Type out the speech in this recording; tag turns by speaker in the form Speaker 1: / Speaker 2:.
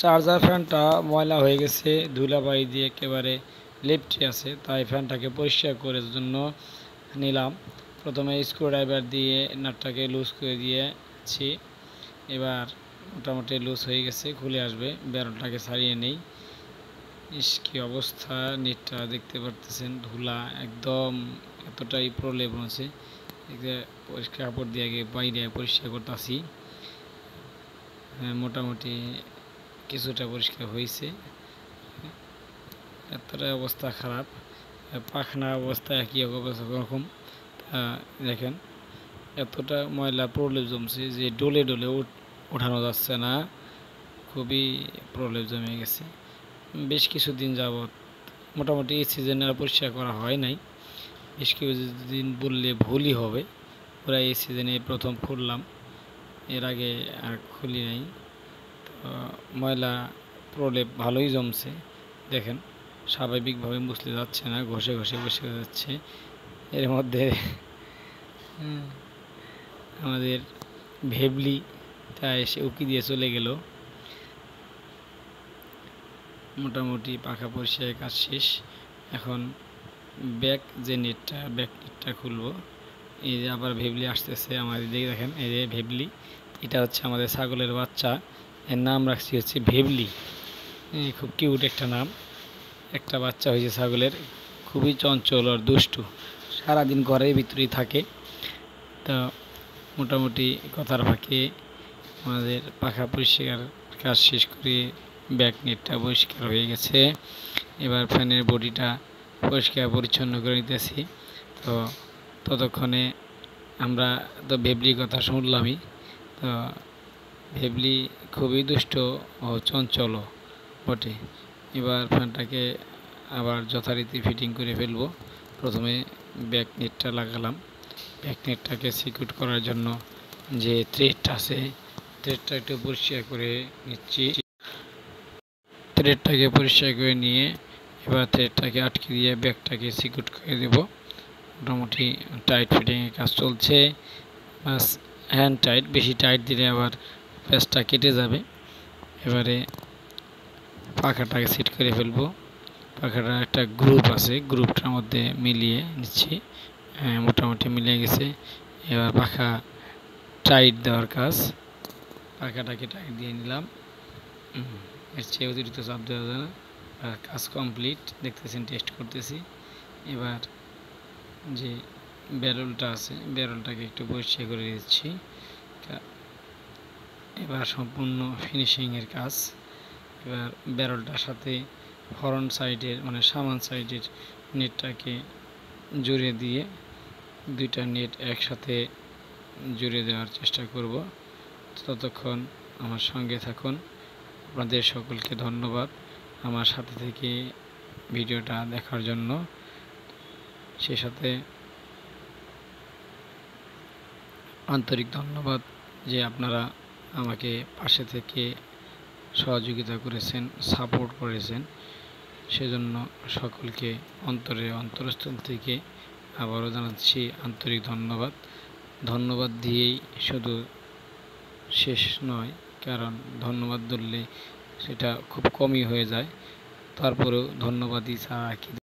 Speaker 1: Charger ফ্যানটা ময়লা হয়ে গেছে, ধুলাবালি দিয়ে একেবারে লেপ্টে আছে, তাই ফ্যানটাকে পরিষ্কার করার জন্য নিলাম। প্রথমে স্ক্রুড্রাইভার দিয়ে নাটটাকে লুজ করে দিয়েছি। এবার মোটামুটি লুজ হয়ে গেছে, খুলে আসবে। ব্যারলটাকে ছাড়িয়ে নেই। ইস কি অবস্থা, নেটটা দেখতে পারতেছেন, ধুলা একদম এতটাই প্রলেপ আছে। পরিষ্কার কাপড় দিয়ে আগে বাইরে পরিষ্কার করতেছি। মোটামুটি কিছুটা পরিষ্কার হয়েছে, এতটাই অবস্থা খারাপ। পাখনা অবস্থা একই রকম। দেখেন এতটা ময়লা প্রলেপ জমছে যে ডলে ডলে ওঠানো যাচ্ছে না, খুবই প্রলেপ জমে গেছে। বেশ কিছুদিন যাবৎ মোটামুটি এই সিজনে আর পরিষ্কার করা হয় নাই। বেশ কিছুদিন বললে ভুলই হবে, প্রায় এই সিজনে প্রথম খুললাম, এর আগে আর খুলি নাই। তো ময়লা প্রলেপ ভালোই জমছে, দেখেন স্বাভাবিকভাবে মুছলে যাচ্ছে না, ঘষে ঘষে বসে যাচ্ছে। এর মধ্যে আমাদের ভেবলিটা এসে উকি দিয়ে চলে গেল। মোটামুটি পাখা পরিষ্কারের কাজ শেষ। এখন ব্যাক নেটটা খুলবো। এই যে আবার ভেবলি আসতেছে আমাদের দিকে, দেখেন এই যে ভেবলি, এটা হচ্ছে আমাদের ছাগলের বাচ্চা, এর নাম রাখছি হচ্ছে ভেবলি। খুব কিউট একটা নাম। একটা বাচ্চা হয়েছে ছাগলের, খুবই চঞ্চল আর দুষ্টু, সারাদিন ঘরের ভিতরেই থাকে। তো মোটামুটি কথার ফাঁকে আমাদের পাখা পরিষ্কার কাজ শেষ করে ব্যাক নেটটা পরিষ্কার হয়ে গেছে। এবার ফ্যানের বডিটা পরিষ্কার পরিচ্ছন্ন করে নিতেছি। তো ততক্ষণে আমরা তো ভেবলির কথা শুনলামই। তো ভেবলি খুবই দুষ্ট ও চঞ্চল বটে। এবার ফ্যানটাকে আবার যথারীতি ফিটিং করে ফেলবো। প্রথমে ব্যাক নেটটা লাগালাম। ব্যাক নেটটাকে সিকিউর করার জন্য যে থ্রেডটা আছে, থ্রেডটা একটু পরিষ্কার করে নিচ্ছি। থ্রেডটাকে পরিষ্কার করে নিয়ে এবার থ্রেডটাকে আটকে দিয়ে ব্যাগটাকে সিকিউর করে দেব। মোটামুটি টাইট ফিটিংয়ের কাজ চলছে, বাস হ্যান্ড টাইট, বেশি টাইট দিলে আবার প্যাচটা কেটে যাবে। এবারে পাখাটাকে সেট করে ফেলবো। পাখাটার একটা গ্রুপ আছে, গ্রুপটার মধ্যে মিলিয়ে নিচ্ছি। মোটামুটি মিলে গেছে। এবার পাখা টাইট দেওয়ার কাজ, পাখাটাকে টাইট দিয়ে নিলাম। এর চেয়ে অতিরিক্ত চাপ দেওয়া যায় না। কাজ কমপ্লিট, দেখতেছেন, টেস্ট করতেছি। এবার যে ব্যারেলটা আছে, ব্যারেলটাকে একটু পরিষ্কার করে দিচ্ছি। এবার সম্পূর্ণ ফিনিশিংয়ের কাজ। এবার ব্যারেলটার সাথে ফরন্ট সাইডের মানে সামান সাইডের নেটটাকে জুড়ে দিয়ে দুইটা নেট একসাথে জুড়ে দেওয়ার চেষ্টা করব। ততক্ষণ আমার সঙ্গে থাকুন। আপনাদের সকলকে ধন্যবাদ আমার সাথে থেকে ভিডিওটা দেখার জন্য। সে সাথে আন্তরিক ধন্যবাদ যে আপনারা আমাকে পাশে থেকে সহযোগিতা করেছেন, সাপোর্ট করেছেন। সেজন্য সকলকে অন্তরস্থল থেকে আবারও জানাচ্ছি আন্তরিক ধন্যবাদ। ধন্যবাদ দিয়েই শুধু শেষ নয়, কারণ ধন্যবাদ ধরলে সেটা খুব কমই হয়ে যায়। তারপরেও ধন্যবাদই ছাড়া কি